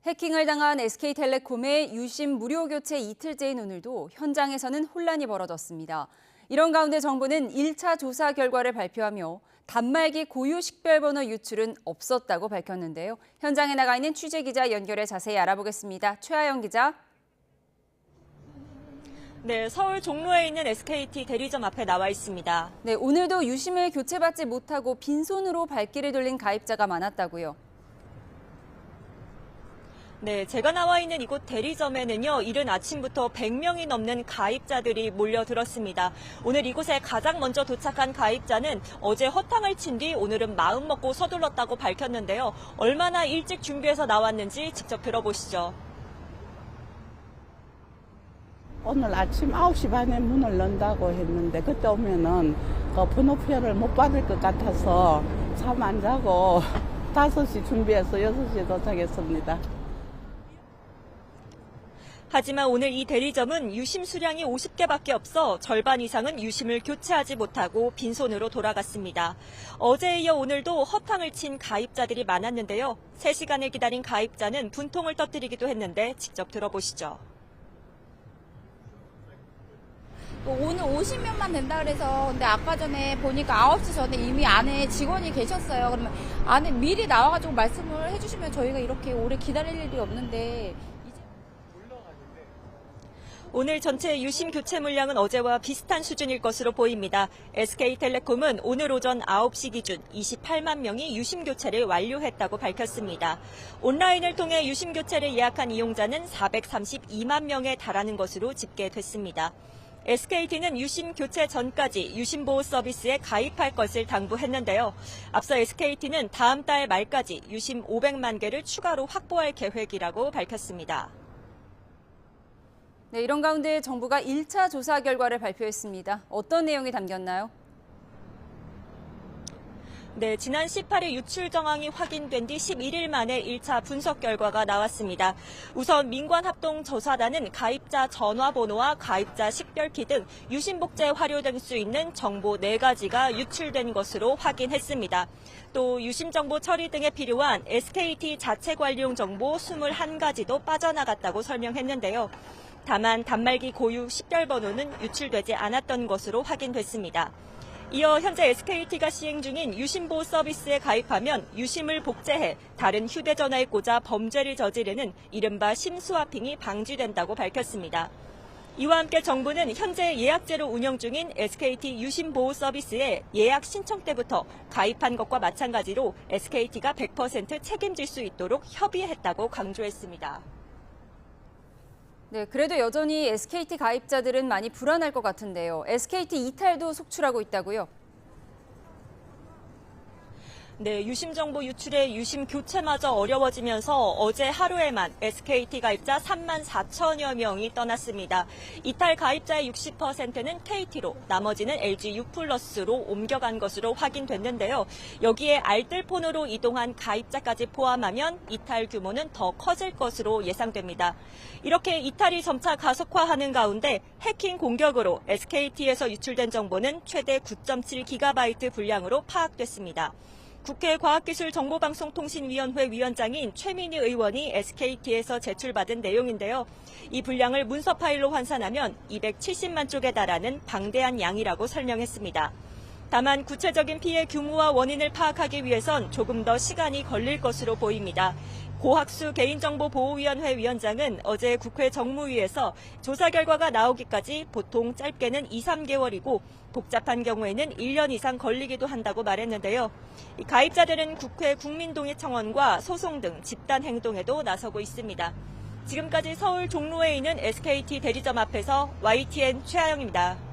해킹을 당한 SK텔레콤의 유심 무료 교체 이틀째인 오늘도 현장에서는 혼란이 벌어졌습니다. 이런 가운데 정부는 1차 조사 결과를 발표하며 단말기 고유 식별번호 유출은 없었다고 밝혔는데요. 현장에 나가 있는 취재기자 연결해 자세히 알아보겠습니다. 최하영 기자. 네, 서울 종로에 있는 SKT 대리점 앞에 나와 있습니다. 네, 오늘도 유심을 교체받지 못하고 빈손으로 발길을 돌린 가입자가 많았다고요. 네, 제가 나와 있는 이곳 대리점에는요, 이른 아침부터 100명이 넘는 가입자들이 몰려들었습니다. 오늘 이곳에 가장 먼저 도착한 가입자는 어제 허탕을 친 뒤 오늘은 마음 먹고 서둘렀다고 밝혔는데요. 얼마나 일찍 준비해서 나왔는지 직접 들어보시죠. 오늘 아침 9시 반에 문을 연다고 했는데 그때 오면은 그 번호표를 못 받을 것 같아서 잠 안 자고 5시 준비해서 6시에 도착했습니다. 하지만 오늘 이 대리점은 유심 수량이 50개밖에 없어 절반 이상은 유심을 교체하지 못하고 빈손으로 돌아갔습니다. 어제에 이어 오늘도 허탕을 친 가입자들이 많았는데요. 3시간을 기다린 가입자는 분통을 터뜨리기도 했는데 직접 들어보시죠. 오늘 50명만 된다 그래서 근데 아까 전에 보니까 9시 전에 이미 안에 직원이 계셨어요. 그러면 안에 미리 나와가지고 말씀을 해주시면 저희가 이렇게 오래 기다릴 일이 없는데 오늘 전체 유심 교체 물량은 어제와 비슷한 수준일 것으로 보입니다. SK텔레콤은 오늘 오전 9시 기준 28만 명이 유심 교체를 완료했다고 밝혔습니다. 온라인을 통해 유심 교체를 예약한 이용자는 432만 명에 달하는 것으로 집계됐습니다. SKT는 유심 교체 전까지 유심 보호 서비스에 가입할 것을 당부했는데요. 앞서 SKT는 다음 달 말까지 유심 500만 개를 추가로 확보할 계획이라고 밝혔습니다. 네, 이런 가운데 정부가 1차 조사 결과를 발표했습니다. 어떤 내용이 담겼나요? 네, 지난 18일 유출 정황이 확인된 뒤 11일 만에 1차 분석 결과가 나왔습니다. 우선 민관합동조사단은 가입자 전화번호와 가입자 식별키 등 유심복제에 활용될 수 있는 정보 4가지가 유출된 것으로 확인했습니다. 또 유심정보 처리 등에 필요한 SKT 자체 관리용 정보 21가지도 빠져나갔다고 설명했는데요. 다만 단말기 고유 식별번호는 유출되지 않았던 것으로 확인됐습니다. 이어 현재 SKT가 시행 중인 유심보호 서비스에 가입하면 유심을 복제해 다른 휴대전화에 꽂아 범죄를 저지르는 이른바 심스와핑이 방지된다고 밝혔습니다. 이와 함께 정부는 현재 예약제로 운영 중인 SKT 유심보호 서비스에 예약 신청 때부터 가입한 것과 마찬가지로 SKT가 100% 책임질 수 있도록 협의했다고 강조했습니다. 네, 그래도 여전히 SKT 가입자들은 많이 불안할 것 같은데요. SKT 이탈도 속출하고 있다고요? 네, 유심 정보 유출에 유심 교체마저 어려워지면서 어제 하루에만 SKT 가입자 3만 4천여 명이 떠났습니다. 이탈 가입자의 60%는 KT로 나머지는 LG U+로 옮겨간 것으로 확인됐는데요. 여기에 알뜰폰으로 이동한 가입자까지 포함하면 이탈 규모는 더 커질 것으로 예상됩니다. 이렇게 이탈이 점차 가속화하는 가운데 해킹 공격으로 SKT에서 유출된 정보는 최대 9.7GB 분량으로 파악됐습니다. 국회 과학기술정보방송통신위원회 위원장인 최민희 의원이 SKT에서 제출받은 내용인데요. 이 분량을 문서 파일로 환산하면 270만 쪽에 달하는 방대한 양이라고 설명했습니다. 다만 구체적인 피해 규모와 원인을 파악하기 위해선 조금 더 시간이 걸릴 것으로 보입니다. 고학수 개인정보보호위원회 위원장은 어제 국회 정무위에서 조사 결과가 나오기까지 보통 짧게는 2-3개월이고 복잡한 경우에는 1년 이상 걸리기도 한다고 말했는데요. 가입자들은 국회 국민동의청원과 소송 등 집단 행동에도 나서고 있습니다. 지금까지 서울 종로에 있는 SKT 대리점 앞에서 YTN 최하영입니다.